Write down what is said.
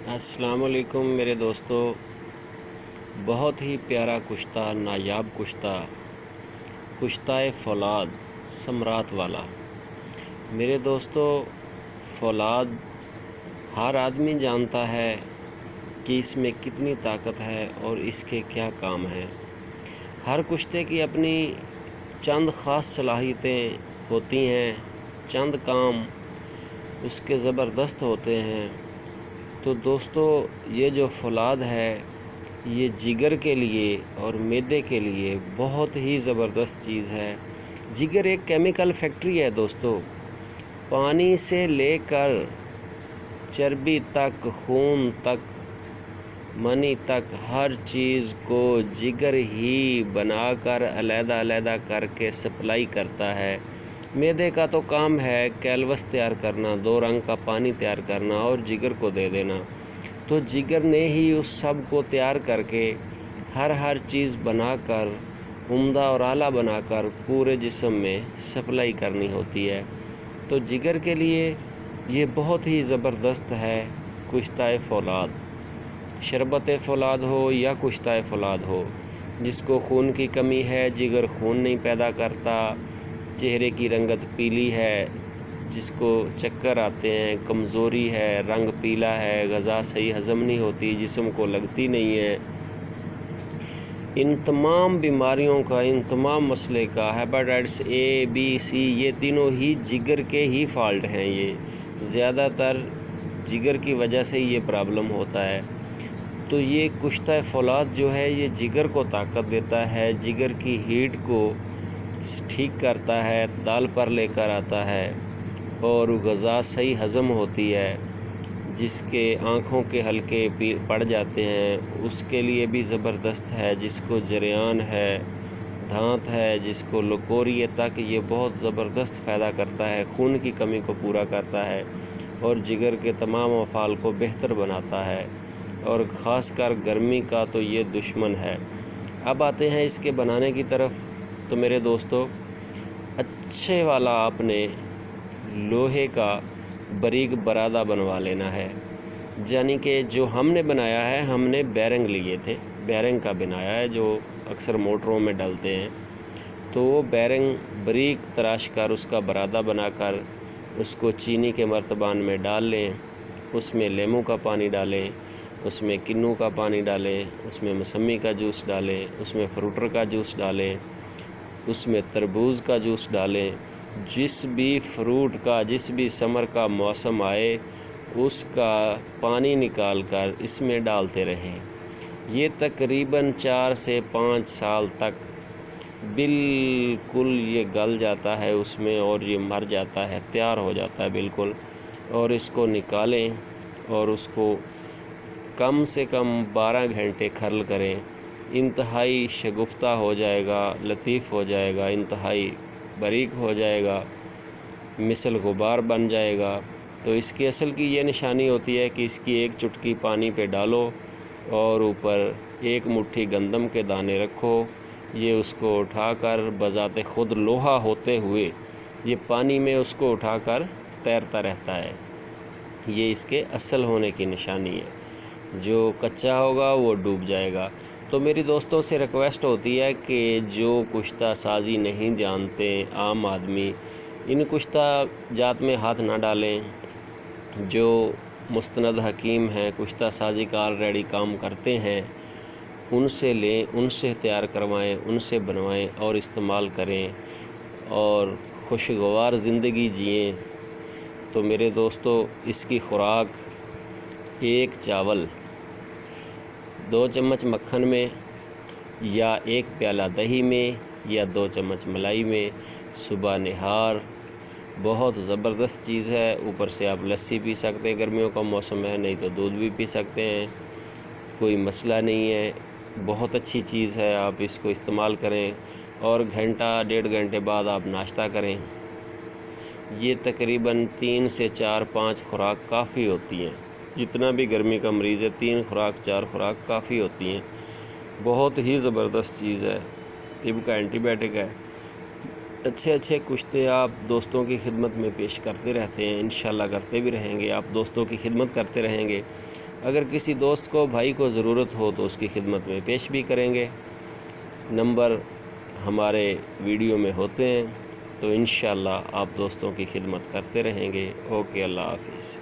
السلام علیکم میرے دوستو، بہت ہی پیارا کشتہ، نایاب کشتہ فولاد سمرات والا۔ میرے دوستو، فولاد ہر آدمی جانتا ہے کہ اس میں کتنی طاقت ہے اور اس کے کیا کام ہیں۔ ہر کشتے کی اپنی چند خاص صلاحیتیں ہوتی ہیں، چند کام اس کے زبردست ہوتے ہیں۔ تو دوستو، یہ جو فولاد ہے یہ جگر کے لیے اور معدے کے لیے بہت ہی زبردست چیز ہے۔ جگر ایک کیمیکل فیکٹری ہے دوستو۔ پانی سے لے کر چربی تک، خون تک، منی تک، ہر چیز کو جگر ہی بنا کر علیحدہ علیحدہ کر کے سپلائی کرتا ہے۔ معدے کا تو کام ہے کیلوس تیار کرنا، 2 رنگ کا پانی تیار کرنا اور جگر کو دے دینا۔ تو جگر نے ہی اس سب کو تیار کر کے ہر چیز بنا کر عمدہ اور اعلیٰ بنا کر پورے جسم میں سپلائی کرنی ہوتی ہے۔ تو جگر کے لیے یہ بہت ہی زبردست ہے کشتہ فولاد۔ شربت فولاد ہو یا کشتہ فولاد ہو، جس کو خون کی کمی ہے، جگر خون نہیں پیدا کرتا، چہرے کی رنگت پیلی ہے، جس کو چکر آتے ہیں، کمزوری ہے، رنگ پیلا ہے، غذا صحیح ہضم نہیں ہوتی، جسم کو لگتی نہیں ہے، ان تمام بیماریوں کا، ان تمام مسئلے کا، ہیپاٹائٹس A B C، یہ تینوں ہی جگر کے ہی فالٹ ہیں۔ یہ زیادہ تر جگر کی وجہ سے یہ پرابلم ہوتا ہے۔ تو یہ کشتہ فولاد جو ہے یہ جگر کو طاقت دیتا ہے، جگر کی ہیٹ کو ٹھیک کرتا ہے، دال پر لے کر آتا ہے اور غذا صحیح ہضم ہوتی ہے۔ جس کے آنکھوں کے حلقے پڑ جاتے ہیں اس کے لیے بھی زبردست ہے، جس کو جریان ہے، دھانت ہے، جس کو لکوریے تک، یہ بہت زبردست فائدہ کرتا ہے، خون کی کمی کو پورا کرتا ہے اور جگر کے تمام افعال کو بہتر بناتا ہے، اور خاص کر گرمی کا تو یہ دشمن ہے۔ اب آتے ہیں اس کے بنانے کی طرف۔ تو میرے دوستو، اچھے والا آپ نے لوہے کا باریک برادہ بنوا لینا ہے، یعنی کہ جو ہم نے بنایا ہے، ہم نے بیرنگ لیے تھے، بیرنگ کا بنایا ہے جو اکثر موٹروں میں ڈلتے ہیں۔ تو وہ بیرنگ باریک تراش کر اس کا برادہ بنا کر اس کو چینی کے مرتبان میں ڈال لیں، اس میں لیموں کا پانی ڈالیں، اس میں کنو کا پانی ڈالیں، اس میں موسمی کا جوس ڈالیں، اس میں فروٹر کا جوس ڈالیں، اس میں تربوز کا جوس ڈالیں۔ جس بھی فروٹ کا، جس بھی سمر کا موسم آئے اس کا پانی نکال کر اس میں ڈالتے رہیں۔ یہ تقریباً 4 سے 5 سال تک بالکل یہ گل جاتا ہے اس میں اور یہ مر جاتا ہے، تیار ہو جاتا ہے بالکل۔ اور اس کو نکالیں اور اس کو کم سے کم 12 گھنٹے کھرل کریں، انتہائی شگفتہ ہو جائے گا، لطیف ہو جائے گا، انتہائی باریک ہو جائے گا، مثل غبار بن جائے گا۔ تو اس کی اصل کی یہ نشانی ہوتی ہے کہ اس کی ایک چٹکی پانی پہ ڈالو اور اوپر 1 مٹھی گندم کے دانے رکھو، یہ اس کو اٹھا کر بذات خود لوہا ہوتے ہوئے یہ پانی میں اس کو اٹھا کر تیرتا رہتا ہے۔ یہ اس کے اصل ہونے کی نشانی ہے، جو کچا ہوگا وہ ڈوب جائے گا۔ تو میری دوستوں سے ریکویسٹ ہوتی ہے کہ جو کشتہ سازی نہیں جانتے عام آدمی، ان کشتہ جات میں ہاتھ نہ ڈالیں۔ جو مستند حکیم ہیں، کشتہ سازی کا آلریڈی کام کرتے ہیں، ان سے لیں، ان سے تیار کروائیں، ان سے بنوائیں اور استعمال کریں اور خوشگوار زندگی جئیں۔ تو میرے دوستو، اس کی خوراک 1 چاول، 2 چمچ مکھن میں، یا 1 پیالہ دہی میں، یا 2 چمچ ملائی میں، صبح نہار۔ بہت زبردست چیز ہے۔ اوپر سے آپ لسی پی سکتے ہیں، گرمیوں کا موسم ہے، نہیں تو دودھ بھی پی سکتے ہیں، کوئی مسئلہ نہیں ہے، بہت اچھی چیز ہے۔ آپ اس کو استعمال کریں اور گھنٹہ 1.5 گھنٹے بعد آپ ناشتہ کریں۔ یہ تقریباً 3 سے 4-5 خوراک کافی ہوتی ہیں، جتنا بھی گرمی کا مریض ہے 3 خوراک 4 خوراک کافی ہوتی ہیں۔ بہت ہی زبردست چیز ہے، طب کا اینٹی بائیوٹک ہے۔ اچھے کشتے آپ دوستوں کی خدمت میں پیش کرتے رہتے ہیں، انشاءاللہ کرتے بھی رہیں گے۔ آپ دوستوں کی خدمت کرتے رہیں گے، اگر کسی دوست کو بھائی کو ضرورت ہو تو اس کی خدمت میں پیش بھی کریں گے۔ نمبر ہمارے ویڈیو میں ہوتے ہیں، تو انشاءاللہ آپ دوستوں کی خدمت کرتے رہیں گے۔ اوکے، اللہ حافظ۔